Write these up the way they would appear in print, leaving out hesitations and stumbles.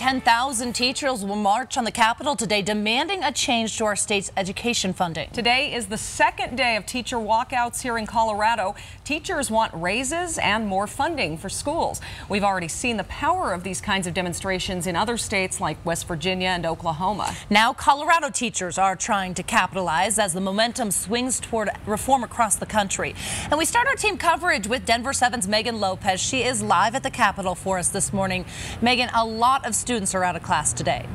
10,000 teachers will march on the Capitol today demanding a change to our state's education funding. Today is the second day of teacher walkouts here in Colorado. Teachers want raises and more funding for schools. We've already seen the power of these kinds of demonstrations in other states like West Virginia and Oklahoma. Now Colorado teachers are trying to capitalize as the momentum swings toward reform across the country. And we start our team coverage with Denver 7's Megan Lopez. She is live at the Capitol for us this morning. Megan, a lot of students are out of class today.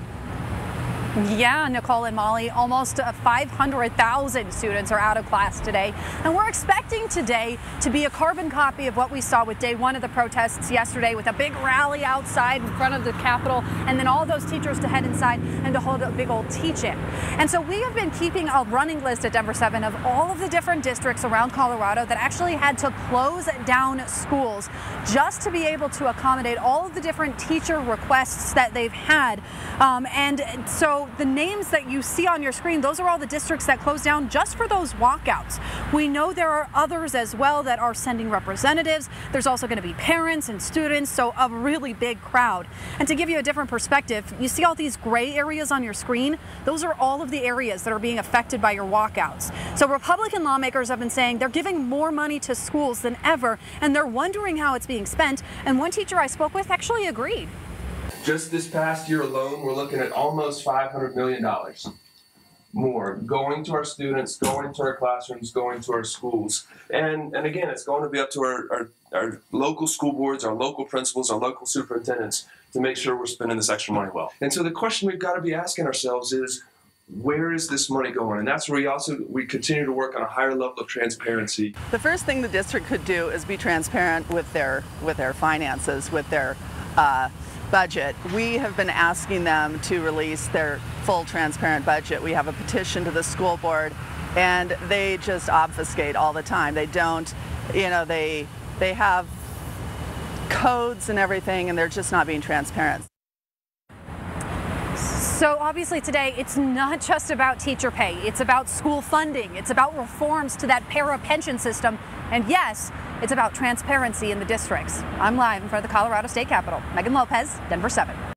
Yeah, Nicole and Molly, almost 500,000 students are out of class today. And we're expecting today to be a carbon copy of what we saw with day one of the protests yesterday, with a big rally outside in front of the Capitol, and then all those teachers to head inside and to hold a big old teach-in. And so we have been keeping a running list at Denver 7 of all of the different districts around Colorado that actually had to close down schools just to be able to accommodate all of the different teacher requests that they've had. And so the names that you see on your screen, those are all the districts that closed down just for those walkouts. We know there are others as well that are sending representatives. There's also going to be parents and students, so a really big crowd. And to give you a different perspective, you see all these gray areas on your screen? Those are all of the areas that are being affected by your walkouts. So Republican lawmakers have been saying they're giving more money to schools than ever, and they're wondering how it's being spent. And one teacher I spoke with actually agreed. Just this past year alone, we're looking at almost $500 million more going to our students, going to our classrooms, going to our schools. And again, it's going to be up to our local school boards, our local principals, our local superintendents to make sure we're spending this extra money well. And so the question we've got to be asking ourselves is, where is this money going? And that's where we continue to work on a higher level of transparency. The first thing the district could do is be transparent with their finances, with their budget. We have been asking them to release their full transparent budget. We have a petition to the school board, and they just obfuscate all the time. They don't, they have codes and everything, and they're just not being transparent. So obviously today, it's not just about teacher pay. It's about school funding. It's about reforms to that para pension system. And yes, it's about transparency in the districts. I'm live in front of the Colorado State Capitol. Megan Lopez, Denver 7.